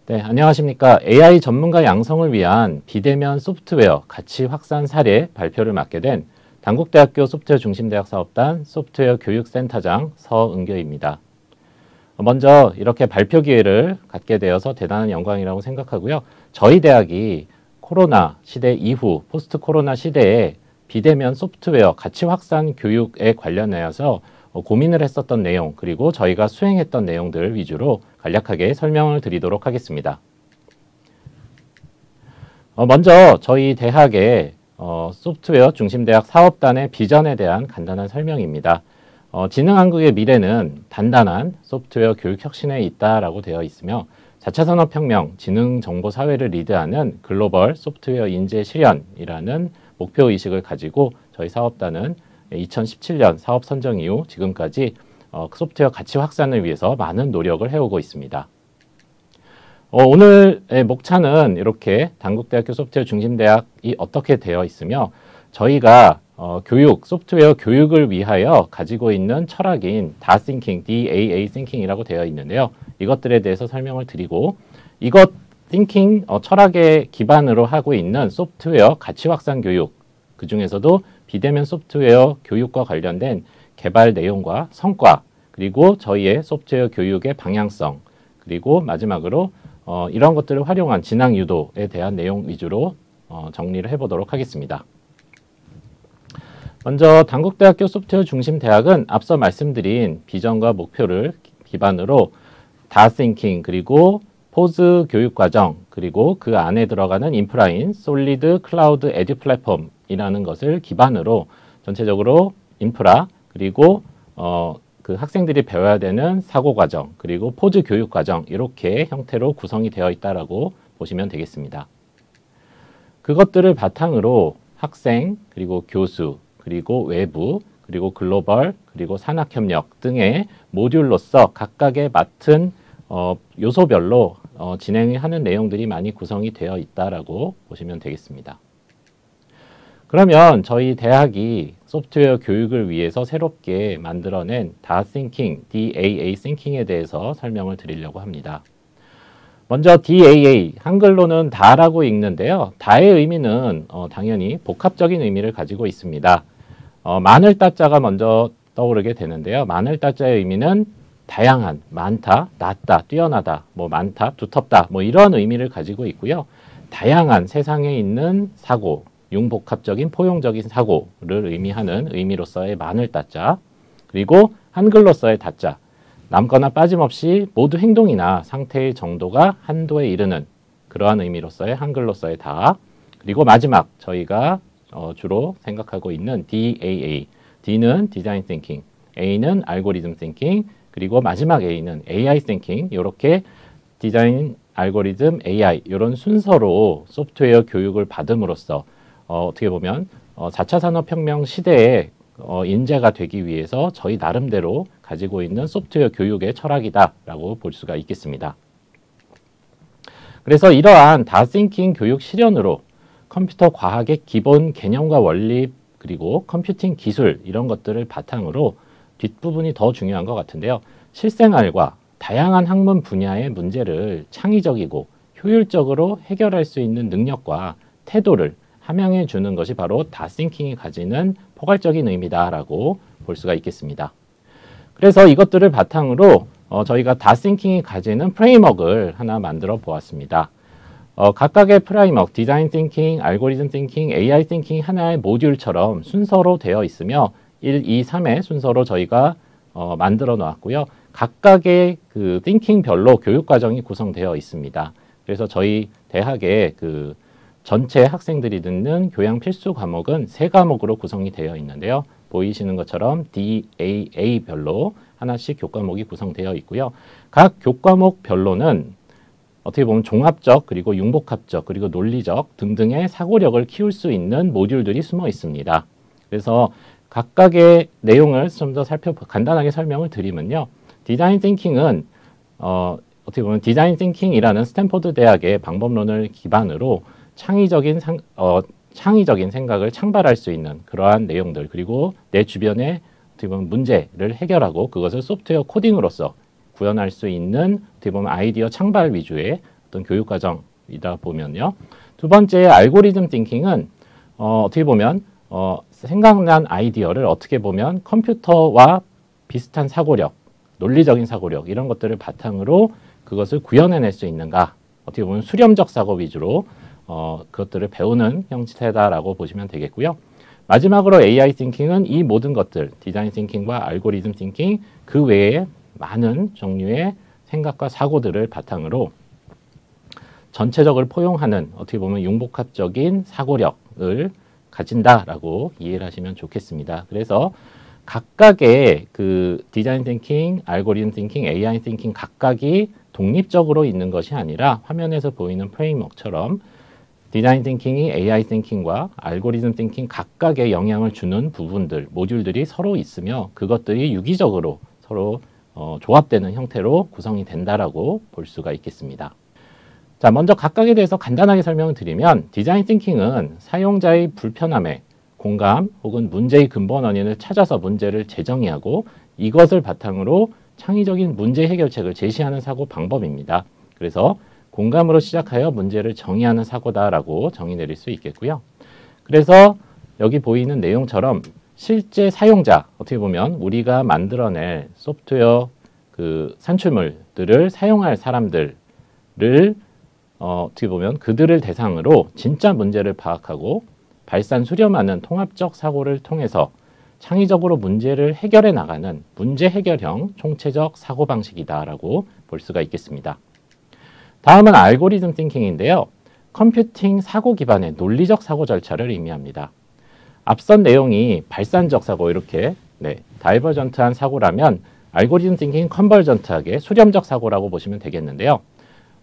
네, 안녕하십니까. AI 전문가 양성을 위한 비대면 소프트웨어 가치 확산 사례 발표를 맡게 된 단국대학교 소프트웨어 중심대학 사업단 소프트웨어 교육센터장 서은교입니다. 먼저 이렇게 발표 기회를 갖게 되어서 대단한 영광이라고 생각하고요. 저희 대학이 코로나 시대 이후 포스트 코로나 시대에 비대면 소프트웨어 가치 확산 교육에 관련하여서 고민을 했었던 내용, 그리고 저희가 수행했던 내용들 위주로 간략하게 설명을 드리도록 하겠습니다. 먼저 저희 대학의 소프트웨어 중심대학 사업단의 비전에 대한 간단한 설명입니다. 지능한국의 미래는 단단한 소프트웨어 교육 혁신에 있다라고 되어 있으며 4차 산업혁명, 지능정보사회를 리드하는 글로벌 소프트웨어 인재 실현이라는 목표의식을 가지고 저희 사업단은 2017년 사업 선정 이후 지금까지 소프트웨어 가치 확산을 위해서 많은 노력을 해오고 있습니다. 오늘의 목차는 이렇게 단국대학교 소프트웨어 중심대학이 어떻게 되어 있으며 저희가 교육, 소프트웨어 교육을 위하여 가지고 있는 철학인 DAA Thinking이라고 되어 있는데요. 이것들에 대해서 설명을 드리고 이것 Thinking 철학에 기반으로 하고 있는 소프트웨어 가치 확산 교육, 그 중에서도 비대면 소프트웨어 교육과 관련된 개발 내용과 성과, 그리고 저희의 소프트웨어 교육의 방향성, 그리고 마지막으로 이런 것들을 활용한 진학 유도에 대한 내용 위주로 정리를 해보도록 하겠습니다. 먼저 단국대학교 소프트웨어 중심대학은 앞서 말씀드린 비전과 목표를 기반으로 다싱킹, 그리고 포즈 교육과정, 그리고 그 안에 들어가는 인프라인 솔리드 클라우드 에듀 플랫폼이라는 것을 기반으로 전체적으로 인프라, 그리고 그 학생들이 배워야 되는 사고과정, 그리고 포즈 교육과정, 이렇게 형태로 구성이 되어 있다라고 보시면 되겠습니다. 그것들을 바탕으로 학생, 그리고 교수, 그리고 외부, 그리고 글로벌, 그리고 산학협력 등의 모듈로서 각각의 맡은 요소별로 진행하는 내용들이 많이 구성이 되어 있다라고 보시면 되겠습니다. 그러면 저희 대학이 소프트웨어 교육을 위해서 새롭게 만들어낸 DAA Thinking에 대해서 설명을 드리려고 합니다. 먼저 DAA, 한글로는 다라고 읽는데요. 다의 의미는 당연히 복합적인 의미를 가지고 있습니다. 많을 따자가 먼저 떠오르게 되는데요. 많을 따자의 의미는 다양한, 많다, 낮다, 뛰어나다, 많다, 두텁다, 이런 의미를 가지고 있고요. 다양한 세상에 있는 사고, 융복합적인 포용적인 사고를 의미하는 의미로서의 많을 따자, 그리고 한글로서의 다자, 남거나 빠짐없이 모두 행동이나 상태의 정도가 한도에 이르는 그러한 의미로서의 한글로서의 다, 그리고 마지막 저희가 주로 생각하고 있는 DAA, D는 디자인 띵킹, A는 알고리즘 띵킹, 그리고 마지막 A는 AI 띵킹, 이렇게 디자인, 알고리즘, AI 이런 순서로 소프트웨어 교육을 받음으로써 어떻게 보면 4차 산업혁명 시대에 인재가 되기 위해서 저희 나름대로 가지고 있는 소프트웨어 교육의 철학이다라고 볼 수가 있겠습니다. 그래서 이러한 다싱킹 교육 실현으로 컴퓨터 과학의 기본 개념과 원리, 그리고 컴퓨팅 기술 이런 것들을 바탕으로 뒷부분이 더 중요한 것 같은데요. 실생활과 다양한 학문 분야의 문제를 창의적이고 효율적으로 해결할 수 있는 능력과 태도를 함양해 주는 것이 바로 다싱킹이 가지는 포괄적인 의미다라고 볼 수가 있겠습니다. 그래서 이것들을 바탕으로 저희가 다싱킹이 가지는 프레임워크를 하나 만들어 보았습니다. 각각의 프레임워크, 디자인 띵킹, 알고리즘 띵킹, AI 띵킹 하나의 모듈처럼 순서로 되어 있으며 1, 2, 3의 순서로 저희가 만들어 놓았고요. 각각의 그 띵킹별로 교육과정이 구성되어 있습니다. 그래서 저희 대학의 그 전체 학생들이 듣는 교양 필수 과목은 3과목으로 구성이 되어 있는데요. 보이시는 것처럼 DAA별로 하나씩 교과목이 구성되어 있고요. 각 교과목별로는 어떻게 보면 종합적, 그리고 융복합적, 그리고 논리적 등등의 사고력을 키울 수 있는 모듈들이 숨어 있습니다. 그래서 각각의 내용을 좀 더 간단하게 설명을 드리면요. 디자인 띵킹은 어떻게 보면 디자인 띵킹이라는 스탠포드 대학의 방법론을 기반으로 창의적인 생각을 창발할 수 있는 그러한 내용들, 그리고 내 주변에 어떻게 보면 문제를 해결하고 그것을 소프트웨어 코딩으로서 구현할 수 있는 어떻게 보면 아이디어 창발 위주의 어떤 교육 과정이다 보면요. 두 번째 알고리즘 띵킹은 어떻게 보면 생각난 아이디어를 어떻게 보면 컴퓨터와 비슷한 사고력, 논리적인 사고력 이런 것들을 바탕으로 그것을 구현해낼 수 있는가, 어떻게 보면 수렴적 사고 위주로 그것들을 배우는 형태다라고 보시면 되겠고요. 마지막으로 AI 띵킹은 이 모든 것들, 디자인 띵킹과 알고리즘 띵킹 그 외에 많은 종류의 생각과 사고들을 바탕으로 전체적으로 포용하는 어떻게 보면 융복합적인 사고력을 가진다라고 이해를 하시면 좋겠습니다. 그래서 각각의 그 디자인 띵킹, 알고리즘 띵킹, AI 띵킹 각각이 독립적으로 있는 것이 아니라 화면에서 보이는 프레임워크처럼 디자인 띵킹이 AI 띵킹과 알고리즘 띵킹 각각의 영향을 주는 부분들, 모듈들이 서로 있으며 그것들이 유기적으로 서로 조합되는 형태로 구성이 된다라고 볼 수가 있겠습니다. 자, 먼저 각각에 대해서 간단하게 설명을 드리면 디자인 띵킹은 사용자의 불편함에 공감 혹은 문제의 근본 원인을 찾아서 문제를 재정의하고 이것을 바탕으로 창의적인 문제 해결책을 제시하는 사고 방법입니다. 그래서 공감으로 시작하여 문제를 정의하는 사고다라고 정의 내릴 수 있겠고요. 그래서 여기 보이는 내용처럼 실제 사용자, 어떻게 보면 우리가 만들어낼 소프트웨어 그 산출물들을 사용할 사람들을 어떻게 보면 그들을 대상으로 진짜 문제를 파악하고 발산 수렴하는 통합적 사고를 통해서 창의적으로 문제를 해결해 나가는 문제 해결형 총체적 사고방식이다라고 볼 수가 있겠습니다. 다음은 알고리즘 띵킹인데요. 컴퓨팅 사고 기반의 논리적 사고 절차를 의미합니다. 앞선 내용이 발산적 사고 이렇게 다이버전트한 사고라면 알고리즘 띵킹은 컨버전트하게 수렴적 사고라고 보시면 되겠는데요.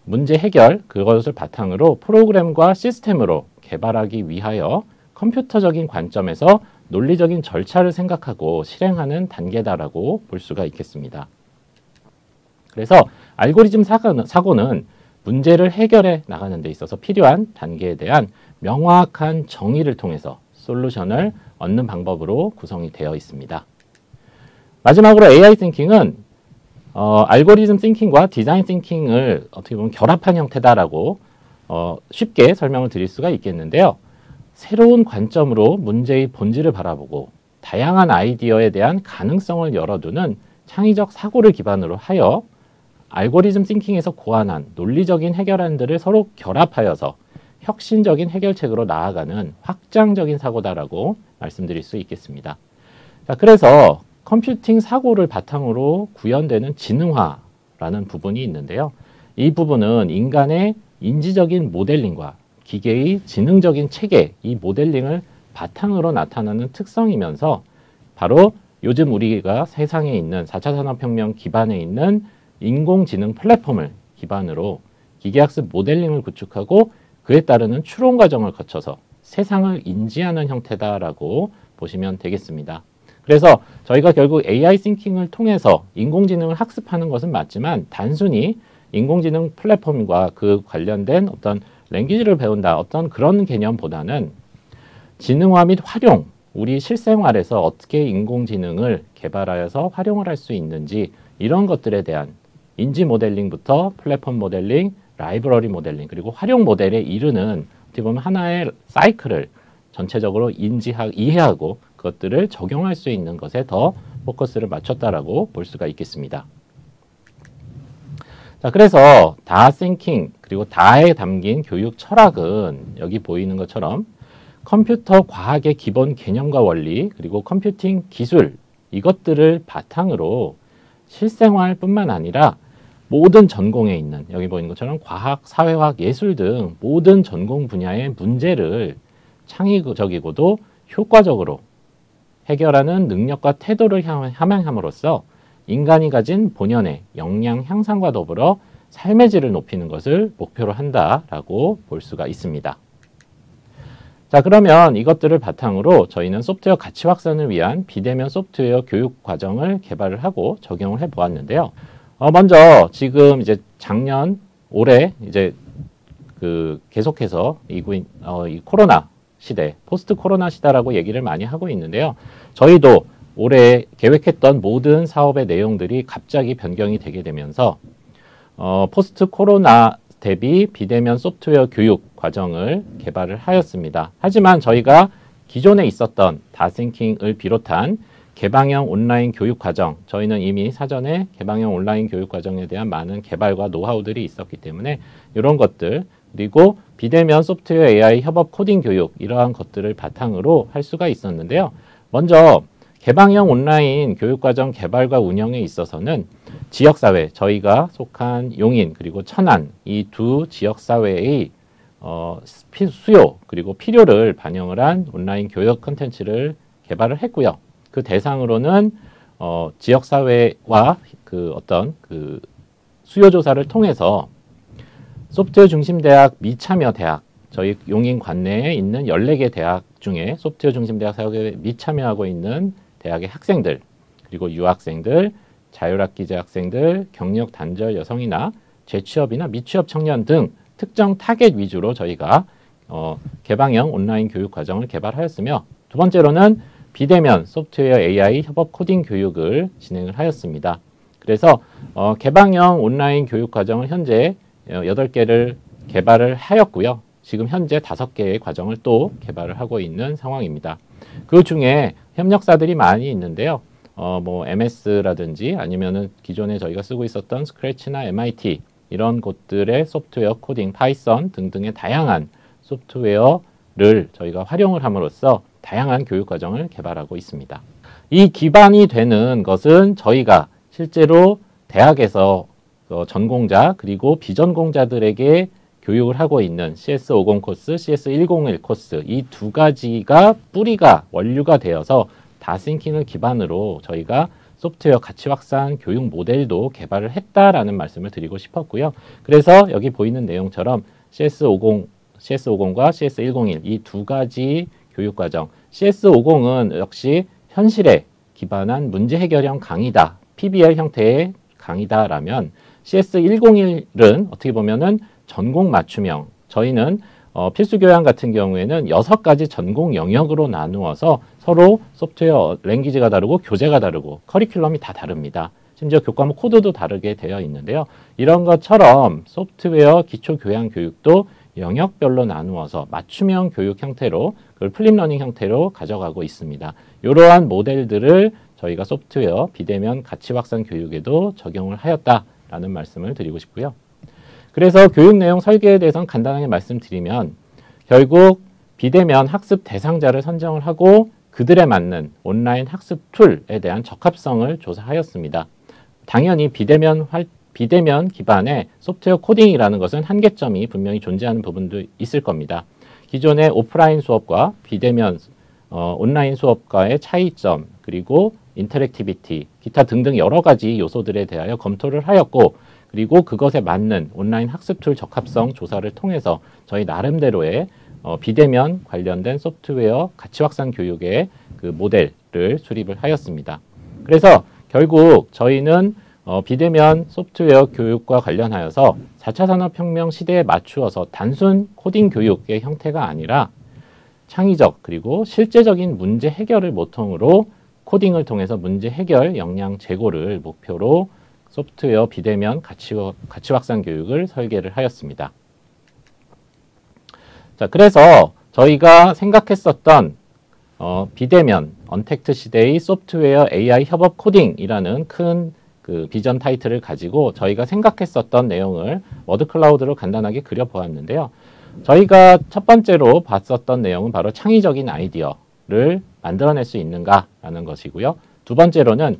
문제 해결, 그것을 바탕으로 프로그램과 시스템으로 개발하기 위하여 컴퓨터적인 관점에서 논리적인 절차를 생각하고 실행하는 단계다라고 볼 수가 있겠습니다. 그래서 알고리즘 사고는 문제를 해결해 나가는 데 있어서 필요한 단계에 대한 명확한 정의를 통해서 솔루션을 얻는 방법으로 구성이 되어 있습니다. 마지막으로 AI 띵킹은 알고리즘 띵킹과 디자인 띵킹을 어떻게 보면 결합한 형태다라고 쉽게 설명을 드릴 수가 있겠는데요. 새로운 관점으로 문제의 본질을 바라보고 다양한 아이디어에 대한 가능성을 열어두는 창의적 사고를 기반으로 하여 알고리즘 띵킹에서 고안한 논리적인 해결안들을 서로 결합하여서 혁신적인 해결책으로 나아가는 확장적인 사고다라고 말씀드릴 수 있겠습니다. 자, 그래서 컴퓨팅 사고를 바탕으로 구현되는 지능화라는 부분이 있는데요. 이 부분은 인간의 인지적인 모델링과 기계의 지능적인 체계, 이 모델링을 바탕으로 나타나는 특성이면서 바로 요즘 우리가 세상에 있는 4차 산업혁명 기반에 있는 인공지능 플랫폼을 기반으로 기계학습 모델링을 구축하고 그에 따르는 추론 과정을 거쳐서 세상을 인지하는 형태다라고 보시면 되겠습니다. 그래서 저희가 결국 AI 띵킹을 통해서 인공지능을 학습하는 것은 맞지만 단순히 인공지능 플랫폼과 그 관련된 어떤 랭귀지를 배운다 어떤 그런 개념보다는 지능화 및 활용, 우리 실생활에서 어떻게 인공지능을 개발하여서 활용을 할 수 있는지 이런 것들에 대한 인지 모델링부터 플랫폼 모델링, 라이브러리 모델링, 그리고 활용 모델에 이르는 어떻게 보면 하나의 사이클을 전체적으로 이해하고 그것들을 적용할 수 있는 것에 더 포커스를 맞췄다라고 볼 수가 있겠습니다. 자, 그래서 다 띵킹 그리고 다에 담긴 교육 철학은 여기 보이는 것처럼 컴퓨터 과학의 기본 개념과 원리 그리고 컴퓨팅 기술 이것들을 바탕으로 실생활뿐만 아니라 모든 전공에 있는 여기 보이는 것처럼 과학, 사회학, 예술 등 모든 전공 분야의 문제를 창의적이고도 효과적으로 해결하는 능력과 태도를 함양함으로써 인간이 가진 본연의 역량 향상과 더불어 삶의 질을 높이는 것을 목표로 한다라고 볼 수가 있습니다. 자, 그러면 이것들을 바탕으로 저희는 소프트웨어 가치 확산을 위한 비대면 소프트웨어 교육 과정을 개발을 하고 적용을 해 보았는데요. 먼저 지금 이제 작년 올해 이제 계속해서 이 코로나 시대, 포스트 코로나 시대라고 얘기를 많이 하고 있는데요. 저희도 올해 계획했던 모든 사업의 내용들이 갑자기 변경이 되게 되면서 포스트 코로나 대비 비대면 소프트웨어 교육 과정을 개발을 하였습니다. 하지만 저희가 기존에 있었던 다싱킹을 비롯한 개방형 온라인 교육 과정, 저희는 이미 사전에 개방형 온라인 교육 과정에 대한 많은 개발과 노하우들이 있었기 때문에 이런 것들, 그리고 비대면 소프트웨어 AI 협업 코딩 교육, 이러한 것들을 바탕으로 할 수가 있었는데요. 먼저 개방형 온라인 교육과정 개발과 운영에 있어서는 지역사회, 저희가 속한 용인 그리고 천안, 이 두 지역사회의 수요 그리고 필요를 반영을 한 온라인 교육 콘텐츠를 개발을 했고요. 그 대상으로는 지역사회와 그 수요 조사를 통해서 소프트웨어 중심 대학 미참여 대학, 저희 용인 관내에 있는 14개 대학 중에 소프트웨어 중심 대학 사역에 미참여하고 있는 대학의 학생들, 그리고 유학생들, 자율학기 재학생들, 경력 단절 여성이나 재취업이나 미취업 청년 등 특정 타겟 위주로 저희가 개방형 온라인 교육 과정을 개발하였으며, 두 번째로는 비대면 소프트웨어 AI 협업 코딩 교육을 진행을 하였습니다. 그래서 개방형 온라인 교육 과정을 현재 8개를 개발을 하였고요. 지금 현재 5개의 과정을 또 개발을 하고 있는 상황입니다. 그 중에 협력사들이 많이 있는데요. 뭐 MS라든지 아니면은 기존에 저희가 쓰고 있었던 스크래치나 MIT 이런 곳들의 소프트웨어 코딩, 파이썬 등등의 다양한 소프트웨어를 저희가 활용을 함으로써 다양한 교육 과정을 개발하고 있습니다. 이 기반이 되는 것은 저희가 실제로 대학에서 전공자 그리고 비전공자들에게 교육을 하고 있는 CS50 코스, CS101 코스, 이 두 가지가 뿌리가 원류가 되어서 다싱킹을 기반으로 저희가 소프트웨어 가치 확산 교육 모델도 개발을 했다라는 말씀을 드리고 싶었고요. 그래서 여기 보이는 내용처럼 CS50, CS50과 CS101 이 두 가지 교육 과정, CS50은 역시 현실에 기반한 문제 해결형 강의다, PBL 형태의 강의다라면 CS101은 어떻게 보면은 전공 맞춤형, 저희는 필수 교양 같은 경우에는 6가지 전공 영역으로 나누어서 서로 소프트웨어 랭귀지가 다르고 교재가 다르고 커리큘럼이 다 다릅니다. 심지어 교과목 코드도 다르게 되어 있는데요. 이런 것처럼 소프트웨어 기초 교양 교육도 영역별로 나누어서 맞춤형 교육 형태로, 그걸 플립러닝 형태로 가져가고 있습니다. 이러한 모델들을 저희가 소프트웨어 비대면 가치 확산 교육에도 적용을 하였다라는 말씀을 드리고 싶고요. 그래서 교육 내용 설계에 대해서는 간단하게 말씀드리면, 결국 비대면 학습 대상자를 선정을 하고 그들에 맞는 온라인 학습 툴에 대한 적합성을 조사하였습니다. 당연히 비대면 기반의 소프트웨어 코딩이라는 것은 한계점이 분명히 존재하는 부분도 있을 겁니다. 기존의 오프라인 수업과 비대면 온라인 수업과의 차이점, 그리고 인터랙티비티, 기타 등등 여러 가지 요소들에 대하여 검토를 하였고, 그리고 그것에 맞는 온라인 학습 툴 적합성 조사를 통해서 저희 나름대로의 비대면 관련된 소프트웨어 가치 확산 교육의 그 모델을 수립을 하였습니다. 그래서 결국 저희는 비대면 소프트웨어 교육과 관련하여서 4차 산업혁명 시대에 맞추어서 단순 코딩 교육의 형태가 아니라 창의적 그리고 실제적인 문제 해결을 모통으로 코딩을 통해서 문제 해결 역량 제고를 목표로 소프트웨어 비대면 가치 확산 교육을 설계를 하였습니다. 자, 그래서 저희가 생각했었던 비대면 언택트 시대의 소프트웨어 AI 협업 코딩이라는 큰 그 비전 타이틀을 가지고 저희가 생각했었던 내용을 워드 클라우드로 간단하게 그려보았는데요. 저희가 첫 번째로 봤었던 내용은 바로 창의적인 아이디어를 만들어낼 수 있는가라는 것이고요. 두 번째로는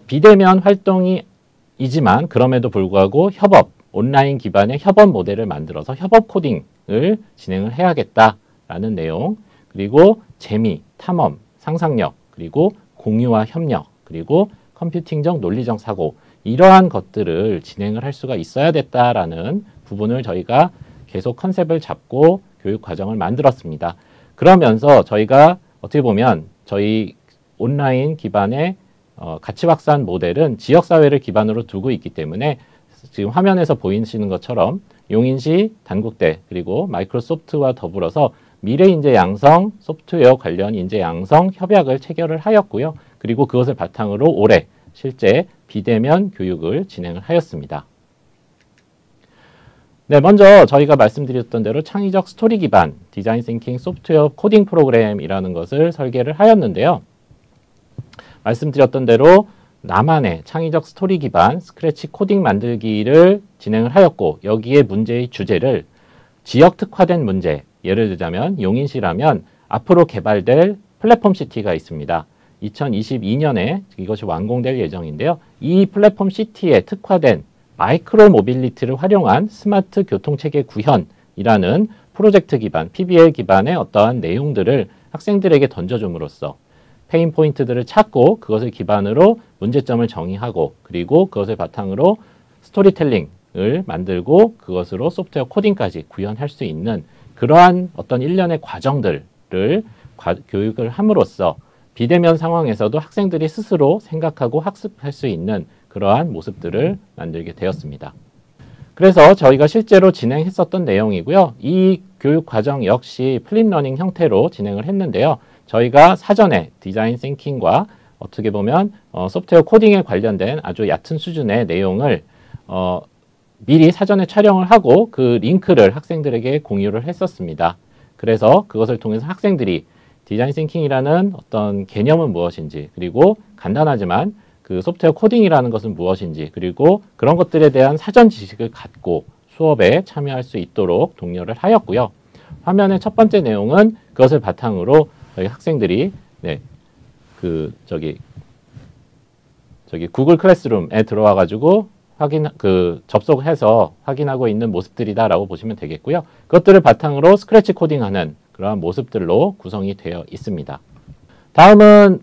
비대면 활동이지만 그럼에도 불구하고 협업, 온라인 기반의 협업 모델을 만들어서 협업 코딩을 진행을 해야겠다라는 내용, 그리고 재미, 탐험, 상상력, 그리고 공유와 협력, 그리고 컴퓨팅적 논리적 사고, 이러한 것들을 진행을 할 수가 있어야 됐다라는 부분을 저희가 계속 컨셉을 잡고 교육 과정을 만들었습니다. 그러면서 저희가 어떻게 보면 저희 온라인 기반의 가치 확산 모델은 지역사회를 기반으로 두고 있기 때문에 지금 화면에서 보이시는 것처럼 용인시, 단국대, 그리고 마이크로소프트와 더불어서 미래 인재 양성 소프트웨어 관련 인재 양성 협약을 체결을 하였고요. 그리고 그것을 바탕으로 올해 실제 비대면 교육을 진행을 하였습니다. 네, 먼저 저희가 말씀드렸던 대로 창의적 스토리 기반 디자인 싱킹 소프트웨어 코딩 프로그램이라는 것을 설계를 하였는데요. 말씀드렸던 대로 나만의 창의적 스토리 기반 스크래치 코딩 만들기를 진행을 하였고, 여기에 문제의 주제를 지역 특화된 문제, 예를 들자면 용인시라면 앞으로 개발될 플랫폼 시티가 있습니다. 2022년에 이것이 완공될 예정인데요. 이 플랫폼 시티에 특화된 마이크로 모빌리티를 활용한 스마트 교통체계 구현이라는 프로젝트 기반, PBL 기반의 어떠한 내용들을 학생들에게 던져줌으로써 페인 포인트들을 찾고 그것을 기반으로 문제점을 정의하고, 그리고 그것을 바탕으로 스토리텔링을 만들고 그것으로 소프트웨어 코딩까지 구현할 수 있는 그러한 어떤 일련의 과정들을 교육을 함으로써 비대면 상황에서도 학생들이 스스로 생각하고 학습할 수 있는 그러한 모습들을 만들게 되었습니다. 그래서 저희가 실제로 진행했었던 내용이고요. 이 교육 과정 역시 플립러닝 형태로 진행을 했는데요. 저희가 사전에 디자인 싱킹과 어떻게 보면 소프트웨어 코딩에 관련된 아주 얕은 수준의 내용을 미리 사전에 촬영을 하고 그 링크를 학생들에게 공유를 했었습니다. 그래서 그것을 통해서 학생들이 디자인 싱킹이라는 어떤 개념은 무엇인지, 그리고 간단하지만 그 소프트웨어 코딩이라는 것은 무엇인지, 그리고 그런 것들에 대한 사전 지식을 갖고 수업에 참여할 수 있도록 독려를 하였고요. 화면의 첫 번째 내용은 그것을 바탕으로 저희 학생들이 구글 클래스룸에 들어와 가지고 접속해서 확인하고 있는 모습들이다라고 보시면 되겠고요. 그것들을 바탕으로 스크래치 코딩하는 그러한 모습들로 구성이 되어 있습니다. 다음은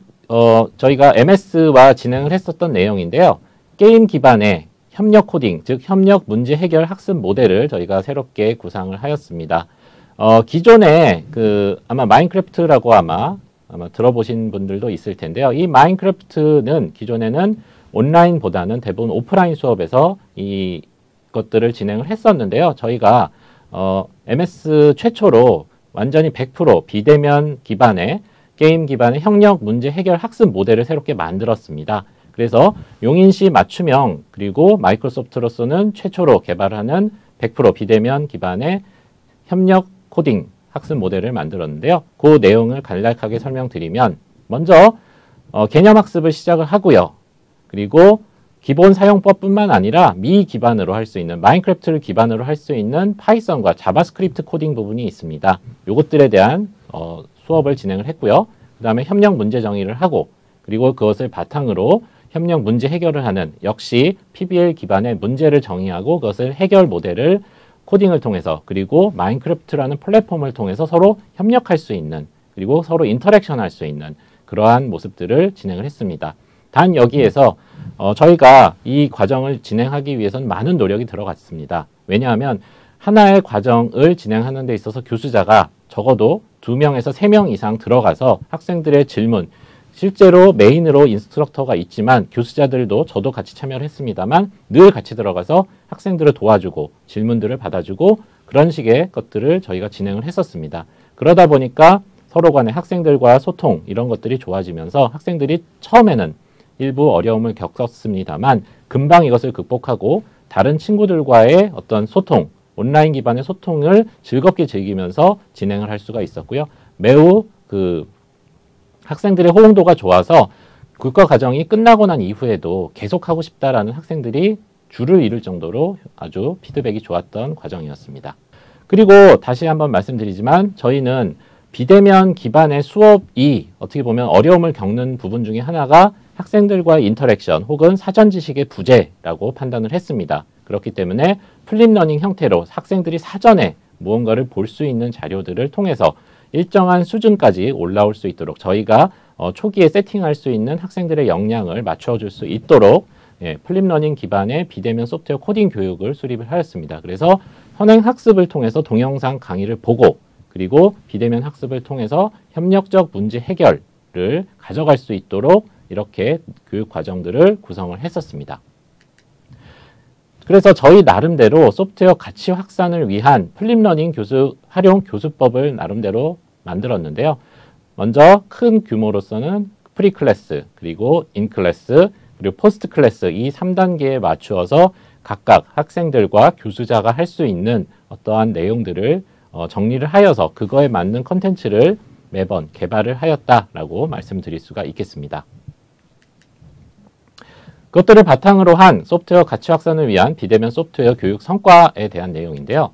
저희가 MS와 진행을 했었던 내용인데요. 게임 기반의 협력 코딩, 즉 협력 문제 해결 학습 모델을 저희가 새롭게 구상을 하였습니다. 기존에 아마 마인크래프트라고 아마 들어보신 분들도 있을 텐데요. 이 마인크래프트는 기존에는 온라인보다는 대부분 오프라인 수업에서 이 것들을 진행을 했었는데요. 저희가 MS 최초로 완전히 100% 비대면 기반의 게임 기반의 협력 문제 해결 학습 모델을 새롭게 만들었습니다. 그래서 용인시 맞춤형, 그리고 마이크로소프트로서는 최초로 개발하는 100% 비대면 기반의 협력 코딩 학습 모델을 만들었는데요. 그 내용을 간략하게 설명드리면, 먼저 개념 학습을 시작을 하고요. 그리고 기본 사용법뿐만 아니라 미 기반으로 할 수 있는, 마인크래프트를 기반으로 할 수 있는 파이썬과 자바스크립트 코딩 부분이 있습니다. 이것들에 대한 수업을 진행을 했고요. 그 다음에 협력 문제 정의를 하고, 그리고 그것을 바탕으로 협력 문제 해결을 하는, 역시 PBL 기반의 문제를 정의하고 그것을 해결 모델을 코딩을 통해서, 그리고 마인크래프트라는 플랫폼을 통해서 서로 협력할 수 있는, 그리고 서로 인터랙션 할 수 있는 그러한 모습들을 진행을 했습니다. 단 여기에서 저희가 이 과정을 진행하기 위해서는 많은 노력이 들어갔습니다. 왜냐하면 하나의 과정을 진행하는 데 있어서 교수자가 적어도 2명에서 3명 이상 들어가서 학생들의 질문, 실제로 메인으로 인스트럭터가 있지만 교수자들도 저도 같이 참여를 했습니다만 늘 같이 들어가서 학생들을 도와주고 질문들을 받아주고 그런 식의 것들을 저희가 진행을 했었습니다. 그러다 보니까 서로 간의 학생들과 소통, 이런 것들이 좋아지면서 학생들이 처음에는 일부 어려움을 겪었습니다만 금방 이것을 극복하고 다른 친구들과의 어떤 소통, 온라인 기반의 소통을 즐겁게 즐기면서 진행을 할 수가 있었고요. 매우 학생들의 호응도가 좋아서 국가 과정이 끝나고 난 이후에도 계속하고 싶다라는 학생들이 줄을 이룰 정도로 아주 피드백이 좋았던 과정이었습니다. 그리고 다시 한번 말씀드리지만 저희는 비대면 기반의 수업이 어떻게 보면 어려움을 겪는 부분 중에 하나가 학생들과의 인터랙션 혹은 사전 지식의 부재라고 판단을 했습니다. 그렇기 때문에 플립러닝 형태로 학생들이 사전에 무언가를 볼 수 있는 자료들을 통해서 일정한 수준까지 올라올 수 있도록 저희가 초기에 세팅할 수 있는 학생들의 역량을 맞춰줄 수 있도록 플립러닝 기반의 비대면 소프트웨어 코딩 교육을 수립을 하였습니다. 그래서 현행 학습을 통해서 동영상 강의를 보고, 그리고 비대면 학습을 통해서 협력적 문제 해결을 가져갈 수 있도록 이렇게 교육 과정들을 구성을 했었습니다. 그래서 저희 나름대로 소프트웨어 가치 확산을 위한 플립러닝 활용 교수법을 나름대로 만들었는데요. 먼저 큰 규모로서는 프리클래스, 그리고 인클래스, 그리고 포스트 클래스 이 3단계에 맞추어서 각각 학생들과 교수자가 할 수 있는 어떠한 내용들을 정리를 하여서 그거에 맞는 컨텐츠를 매번 개발을 하였다라고 말씀드릴 수가 있겠습니다. 그것들을 바탕으로 한 소프트웨어 가치 확산을 위한 비대면 소프트웨어 교육 성과에 대한 내용인데요.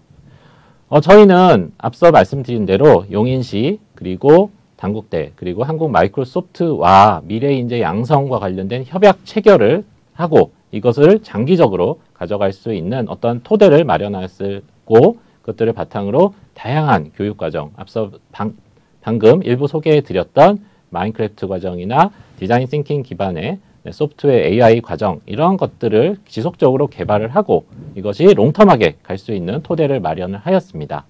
저희는 앞서 말씀드린 대로 용인시 그리고 단국대 그리고 한국 마이크로소프트와 미래인재 양성과 관련된 협약 체결을 하고 이것을 장기적으로 가져갈 수 있는 어떤 토대를 마련했고 그것들을 바탕으로 다양한 교육과정, 앞서 방금 일부 소개해 드렸던 마인크래프트 과정이나 디자인 싱킹 기반의 소프트웨어 AI 과정 이런 것들을 지속적으로 개발을 하고 이것이 롱텀하게 갈 수 있는 토대를 마련을 하였습니다.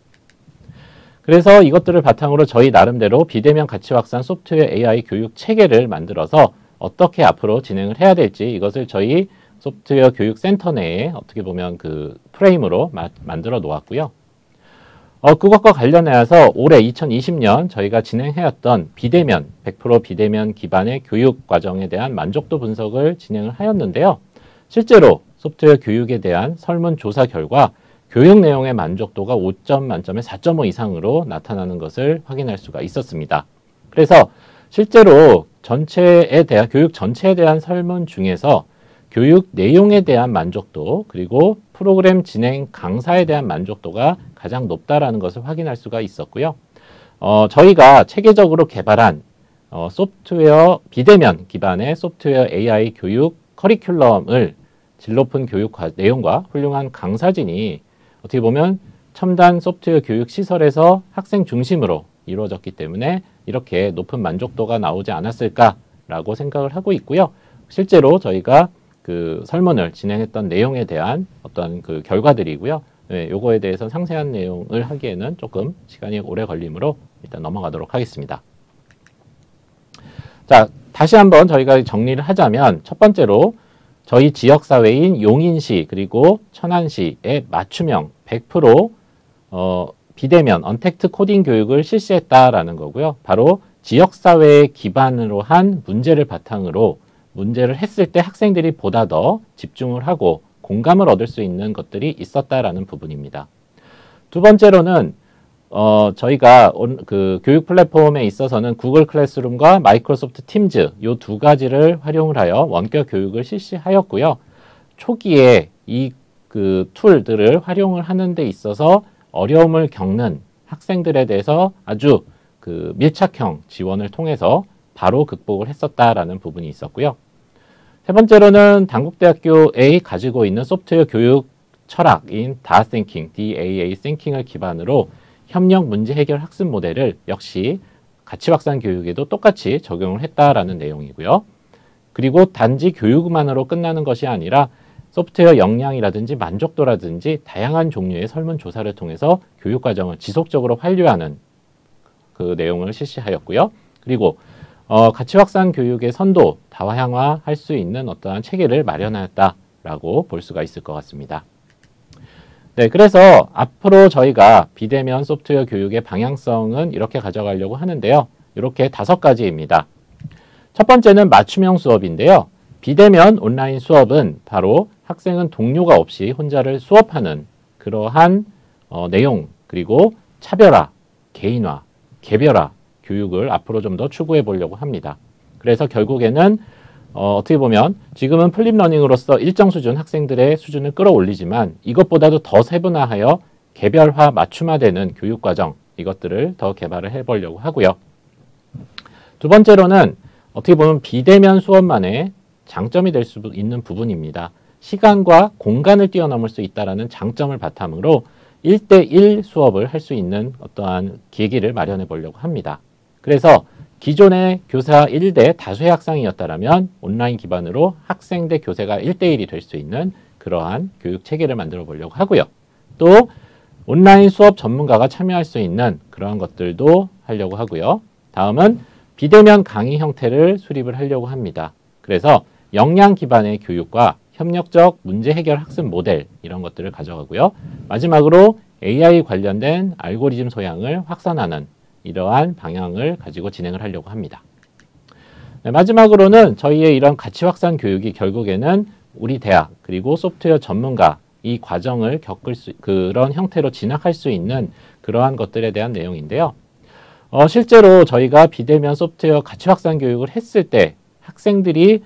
그래서 이것들을 바탕으로 저희 나름대로 비대면 가치 확산 소프트웨어 AI 교육 체계를 만들어서 어떻게 앞으로 진행을 해야 될지 이것을 저희 소프트웨어 교육 센터 내에 어떻게 보면 그 프레임으로 만들어 놓았고요. 그것과 관련해서 올해 2020년 저희가 진행해왔던 비대면, 100% 비대면 기반의 교육 과정에 대한 만족도 분석을 진행을 하였는데요. 실제로 소프트웨어 교육에 대한 설문조사 결과 교육 내용의 만족도가 5점 만점에 4.5 이상으로 나타나는 것을 확인할 수가 있었습니다. 그래서 실제로 교육 전체에 대한 설문 중에서 교육 내용에 대한 만족도 그리고 프로그램 진행 강사에 대한 만족도가 가장 높다라는 것을 확인할 수가 있었고요. 저희가 체계적으로 개발한 비대면 기반의 소프트웨어 AI 교육 커리큘럼을 질 높은 교육 내용과 훌륭한 강사진이 어떻게 보면 첨단 소프트웨어 교육 시설에서 학생 중심으로 이루어졌기 때문에 이렇게 높은 만족도가 나오지 않았을까라고 생각을 하고 있고요. 실제로 저희가 그 설문을 진행했던 내용에 대한 어떤 그 결과들이고요. 요거에 대해서 상세한 내용을 하기에는 조금 시간이 오래 걸리므로 일단 넘어가도록 하겠습니다. 자, 다시 한번 저희가 정리를 하자면 첫 번째로 저희 지역사회인 용인시 그리고 천안시의 맞춤형 100% 비대면 언택트 코딩 교육을 실시했다라는 거고요. 바로 지역사회에 기반으로 한 문제를 바탕으로 문제를 했을 때 학생들이 보다 더 집중을 하고 공감을 얻을 수 있는 것들이 있었다라는 부분입니다. 두 번째로는 저희가 그 교육 플랫폼에 있어서는 구글 클래스룸과 마이크로소프트 팀즈 이 두 가지를 활용을 하여 원격 교육을 실시하였고요. 초기에 이 그 툴들을 활용을 하는 데 있어서 어려움을 겪는 학생들에 대해서 아주 그 밀착형 지원을 통해서 바로 극복을 했었다라는 부분이 있었고요. 세 번째로는 단국대학교에 가지고 있는 소프트웨어 교육 철학인 DAA Thinking을 기반으로 협력 문제 해결 학습 모델을 역시 가치 확산 교육에도 똑같이 적용을 했다라는 내용이고요. 그리고 단지 교육만으로 끝나는 것이 아니라 소프트웨어 역량이라든지 만족도라든지 다양한 종류의 설문조사를 통해서 교육 과정을 지속적으로 환류하는 그 내용을 실시하였고요. 그리고 가치 확산 교육의 선도, 다양화할 수 있는 어떠한 체계를 마련하였다라고 볼 수가 있을 것 같습니다. 네, 그래서 앞으로 저희가 비대면 소프트웨어 교육의 방향성은 이렇게 가져가려고 하는데요. 이렇게 5가지입니다. 첫 번째는 맞춤형 수업인데요. 비대면 온라인 수업은 바로 학생은 동료가 없이 혼자를 수업하는 그러한 내용 그리고 차별화, 개인화, 개별화 교육을 앞으로 좀 더 추구해 보려고 합니다. 그래서 결국에는 어떻게 보면 지금은 플립러닝으로서 일정 수준 학생들의 수준을 끌어올리지만 이것보다도 더 세분화하여 개별화, 맞춤화되는 교육과정 이것들을 더 개발을 해보려고 하고요. 두 번째로는 어떻게 보면 비대면 수업만의 장점이 될 수 있는 부분입니다. 시간과 공간을 뛰어넘을 수 있다는 장점을 바탕으로 1대1 수업을 할 수 있는 어떠한 계기를 마련해 보려고 합니다. 그래서 기존의 교사 1대 다수의 학생이었다면 온라인 기반으로 학생 대 교사가 1대1이 될 수 있는 그러한 교육 체계를 만들어 보려고 하고요. 또 온라인 수업 전문가가 참여할 수 있는 그러한 것들도 하려고 하고요. 다음은 비대면 강의 형태를 수립을 하려고 합니다. 그래서 역량 기반의 교육과 협력적 문제 해결 학습 모델 이런 것들을 가져가고요. 마지막으로 AI 관련된 알고리즘 소양을 확산하는 이러한 방향을 가지고 진행을 하려고 합니다. 네, 마지막으로는 저희의 이런 가치 확산 교육이 결국에는 우리 대학 그리고 소프트웨어 전문가 이 과정을 겪을 그런 형태로 진학할 수 있는 그러한 것들에 대한 내용인데요. 실제로 저희가 비대면 소프트웨어 가치 확산 교육을 했을 때 학생들이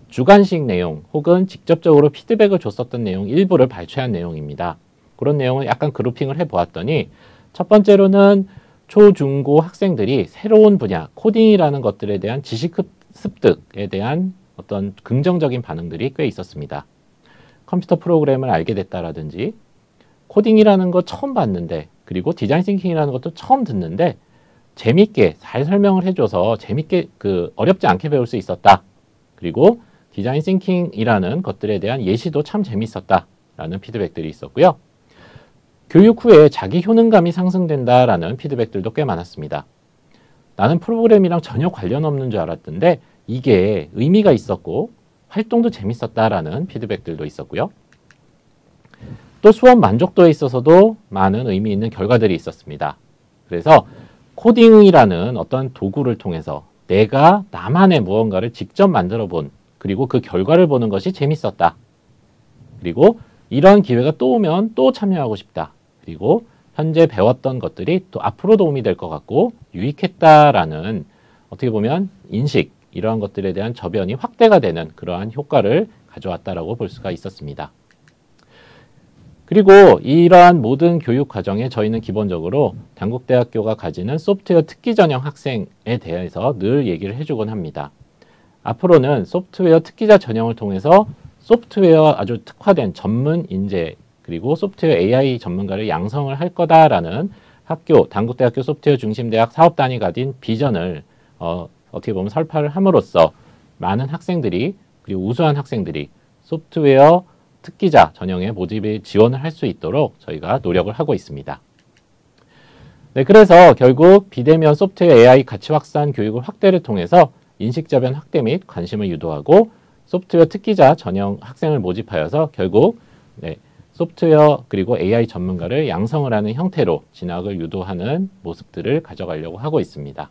주관식 내용 혹은 직접적으로 피드백을 줬었던 내용 일부를 발췌한 내용입니다. 그런 내용을 약간 그룹핑을 해보았더니 첫 번째로는 초, 중, 고 학생들이 새로운 분야, 코딩이라는 것들에 대한 지식 습득에 대한 어떤 긍정적인 반응들이 꽤 있었습니다. 컴퓨터 프로그램을 알게 됐다라든지 코딩이라는 거 처음 봤는데 그리고 디자인 싱킹이라는 것도 처음 듣는데 재밌게 잘 설명을 해줘서 재밌게 어렵지 않게 배울 수 있었다. 그리고 디자인 싱킹이라는 것들에 대한 예시도 참 재밌었다 라는 피드백들이 있었고요. 교육 후에 자기 효능감이 상승된다라는 피드백들도 꽤 많았습니다. 나는 프로그램이랑 전혀 관련 없는 줄 알았던데 이게 의미가 있었고 활동도 재밌었다라는 피드백들도 있었고요. 또 수업 만족도에 있어서도 많은 의미 있는 결과들이 있었습니다. 그래서 코딩이라는 어떤 도구를 통해서 내가 나만의 무언가를 직접 만들어 본 그리고 그 결과를 보는 것이 재밌었다. 그리고 이런 기회가 또 오면 또 참여하고 싶다. 그리고 현재 배웠던 것들이 또 앞으로 도움이 될 것 같고 유익했다라는 어떻게 보면 인식 이러한 것들에 대한 저변이 확대가 되는 그러한 효과를 가져왔다라고 볼 수가 있었습니다. 그리고 이러한 모든 교육 과정에 저희는 기본적으로 단국대학교가 가지는 소프트웨어 특기 전형 학생에 대해서 늘 얘기를 해주곤 합니다. 앞으로는 소프트웨어 특기자 전형을 통해서 소프트웨어 아주 특화된 전문 인재 그리고 소프트웨어 AI 전문가를 양성을 할 거다라는 학교, 단국대학교 소프트웨어 중심대학 사업단이 가진 비전을 어떻게 보면 설파를 함으로써 많은 학생들이 그리고 우수한 학생들이 소프트웨어 특기자 전형의 모집에 지원을 할 수 있도록 저희가 노력을 하고 있습니다. 네, 그래서 결국 비대면 소프트웨어 AI 가치 확산 교육을 확대를 통해서 인식저변 확대 및 관심을 유도하고 소프트웨어 특기자 전형 학생을 모집하여서 결국 소프트웨어 그리고 AI 전문가를 양성을 하는 형태로 진학을 유도하는 모습들을 가져가려고 하고 있습니다.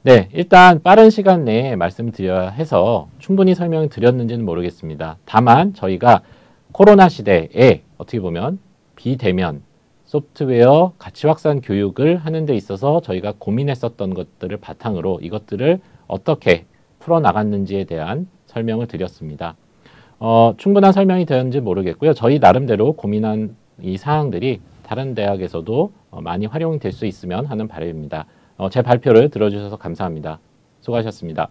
네, 일단 빠른 시간 내에 말씀을 드려야 해서 충분히 설명을 드렸는지는 모르겠습니다. 다만 저희가 코로나 시대에 어떻게 보면 비대면 소프트웨어 가치 확산 교육을 하는 데 있어서 저희가 고민했었던 것들을 바탕으로 이것들을 어떻게 풀어나갔는지에 대한 설명을 드렸습니다. 충분한 설명이 되었는지 모르겠고요. 저희 나름대로 고민한 이 사항들이 다른 대학에서도 많이 활용이 될 수 있으면 하는 바람입니다. 제 발표를 들어주셔서 감사합니다. 수고하셨습니다.